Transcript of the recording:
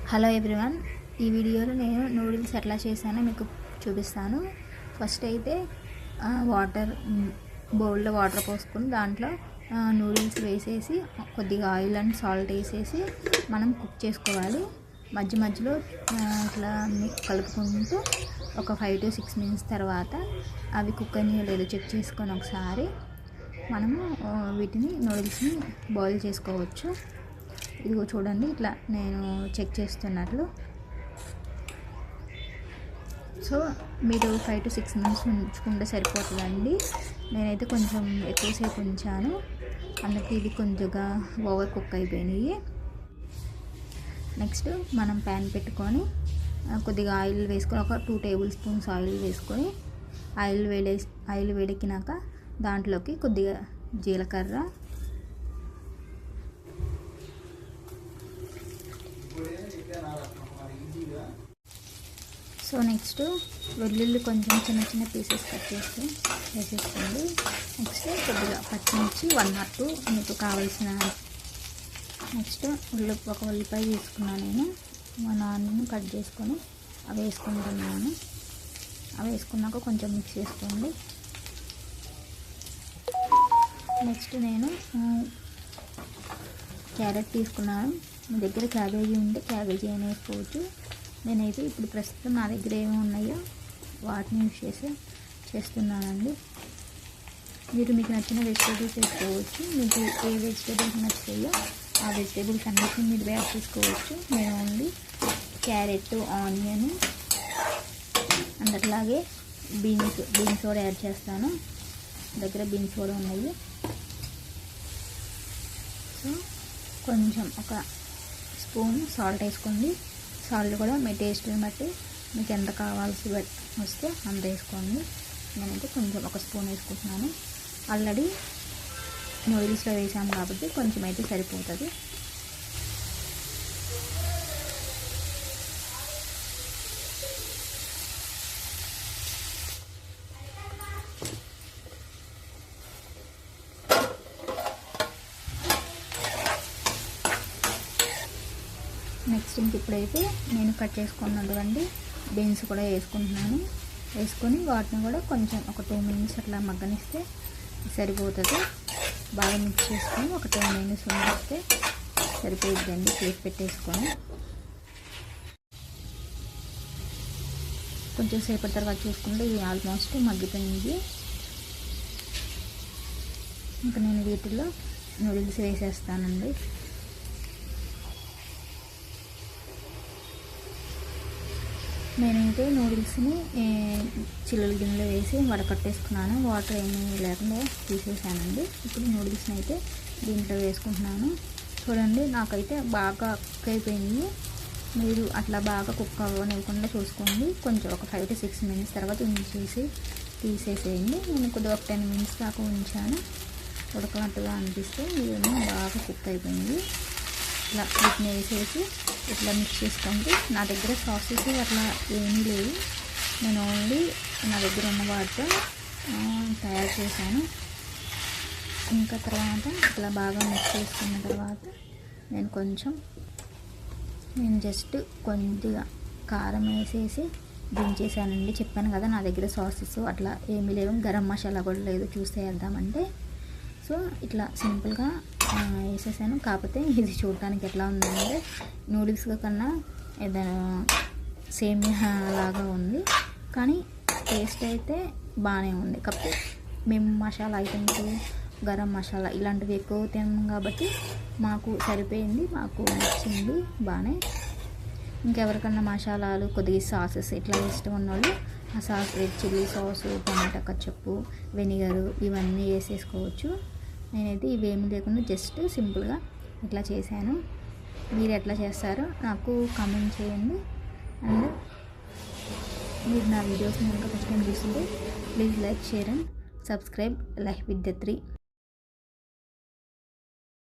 Hello everyone, ఈ వీడియోలో నేను నూడిల్స్ ఎట్లా చేశానో మీకు చూపిస్తాను. ఫస్ట్ అయితే వాటర్ బౌల్లో వాటర్ పోసుకొని దాంట్లో నూడిల్స్ వేసేసి కొద్దిగా ఆయిల్ అండ్ సాల్ట్ వేసేసి మనం కుక్ చేసుకోవాలి. మధ్య మధ్యలో ఇట్లా కలుపుకుంటూ ఒక 5 to 6 minutes తర్వాత అవి కుక్ అయినాయో లేదో చెక్ చేసుకొని ఒకసారి మనము వీటిని నూడిల్స్ని బాయిల్ చేసుకోవచ్చు. ఇదిగో చూడండి, ఇట్లా నేను చెక్ చేస్తున్నట్లు. సో మీరు 5 to 6 minutes ఉంచుకుంటే సరిపోతుందండి. నేనైతే కొంచెం ఎక్కువసేపు ఉంచాను, అందుకే ఇది కొంచెంగా ఓవర్ కుక్ అయిపోయినాయి. నెక్స్ట్ మనం ప్యాన్ పెట్టుకొని కొద్దిగా ఆయిల్ వేసుకొని ఒక 2 tablespoons ఆయిల్ వేసుకొని ఆయిల్ వేడెక్కినాక దాంట్లోకి కొద్దిగా జీలకర్ర, సో నెక్స్ట్ వెల్లుల్లి కొంచెం చిన్న చిన్న పీసెస్ కట్ చేసి వేసేసుకోండి. నెక్స్ట్ కొద్దిగా పచ్చిమిర్చి 1 or 2 మీకు కావాల్సిన. నెక్స్ట్ ఒక ఉల్లిపాయ తీసుకున్నాను నేను. 1 onion కట్ చేసుకొని అవి వేసుకుంటున్నాను. అవి వేసుకున్నాక కొంచెం మిక్స్ చేసుకోండి. నెక్స్ట్ నేను క్యారెట్ తీసుకున్నాను. మీ దగ్గర క్యాబేజీ ఉంటే క్యాబేజీ అయినా వేసుకోవచ్చు. నేనైతే ఇప్పుడు ప్రస్తుతం నా దగ్గర ఏమి ఉన్నాయో వాటిని యూజ్ చేసి చేస్తున్నానండి. మీరు మీకు నచ్చిన వెజిటేబుల్స్ వేసుకోవచ్చు. మీకు ఏ వెజిటేబుల్స్ నచ్చుతాయో ఆ వెజిటేబుల్స్ అన్నిటిని మీరు యాడ్ చేసుకోవచ్చు. నేను ఓన్లీ క్యారెట్, ఆనియన్ అండ్ అట్లాగే బీన్స్ కూడా యాడ్ చేస్తాను. దగ్గర బీన్స్ కూడా ఉన్నాయి. సో కొంచెం ఒక స్పూన్ సాల్ట్ వేసుకోండి. సాల్ట్ కూడా మీ టేస్ట్ని బట్టి మీకు ఎంత కావాల్సి వస్తే అంత వేసుకోండి. నేనైతే కొంచెం ఒక స్పూన్ వేసుకుంటున్నాను. ఆల్రెడీ నూడిల్స్లో వేసాము కాబట్టి కొంచెం అయితే సరిపోతుంది. నెక్స్ట్ ఇప్పుడైతే నేను కట్ చేసుకున్నటువంటి బీన్స్ కూడా వేసుకుంటున్నాను. వేసుకొని వాటిని కూడా కొంచెం ఒక 2 minutes అట్లా మగ్గనిస్తే సరిపోతుంది. బాగా మిక్స్ చేసుకొని ఒక 10 minutes ఉండిస్తే సరిపోతుందండి. ప్లేట్ పెట్టేసుకొని కొంచెం సేపటి తర్వాత చూసుకుంటే ఇది ఆల్మోస్ట్ మగ్గిపోయింది. ఇంకా నేను వీటిలో నూడిల్స్ వేసేస్తానండి. నేనైతే నూడిల్స్ని చిల్లుల గిన్నెలో వేసి వడకట్టేసుకున్నాను. వాటర్ ఏమీ లేకుండా తీసేసానండి. ఇప్పుడు నూడిల్స్ని అయితే దీంట్లో వేసుకుంటున్నాను. చూడండి, నాకైతే బాగా కుక్ అయిపోయింది. మీరు అట్లా బాగా కుక్ అవ్వనివ్వకుండా చూసుకోండి. కొంచెం ఒక 5 to 6 minutes తర్వాత తీసేసేయండి. నేను కొద్దిగా ఒక 10 minutes దాకా ఉంచాను. ఉడకనట్టుగా అనిపిస్తే ఇవన్నీ బాగా కుక్ అయిపోయింది. ఇట్లా వీటిని వేసేసి ఇట్లా మిక్స్ చేసుకోండి. నా దగ్గర సాసెస్ అట్లా ఏమీ లేవు. నేను ఓన్లీ నా దగ్గర ఉన్న వాటితో తయారు చేశాను. ఇంకా తర్వాత ఇట్లా బాగా మిక్స్ చేసుకున్న తర్వాత నేను జస్ట్ కొద్దిగా కారం వేసేసి దించేసానండి. చెప్పాను కదా, నా దగ్గర సాసెస్ అట్లా ఏమీ లేవు. గరం మసాలా కూడా లేదు చూస్తే వేద్దామంటే. సో ఇట్లా సింపుల్గా వేసేసాను. కాకపోతే ఇది చూడటానికి ఎట్లా ఉందంటే నూడిల్స్ కన్నా ఏదైనా సేమియా లాగా ఉంది, కానీ టేస్ట్ అయితే బాగానే ఉంది. కాకపోతే మేము మసాలా ఐటమ్స్, గరం మసాలా ఇలాంటివి ఎక్కువ తిన్నాం కాబట్టి మాకు సరిపోయింది, మాకు నచ్చింది బాగానే. ఇంకెవరికన్నా మసాలాలు కొద్దిగా సాసెస్ ఇట్లా ఇష్టం ఉన్నవాళ్ళు ఆ సాస్, రెడ్ చిల్లీ సాసు, టమాటా కచ్చప్పు, వెనిగరు ఇవన్నీ వేసేసుకోవచ్చు. నేనైతే ఇవేమీ లేకుండా జస్ట్ సింపుల్గా ఇట్లా చేశాను. మీరు ఎట్లా చేస్తారో నాకు కామెంట్ చేయండి. అండ్ మీరు నా వీడియోస్ని కనుక ఫస్ట్ టైం చూస్తుంటే please like, share and subscribe life with the 3.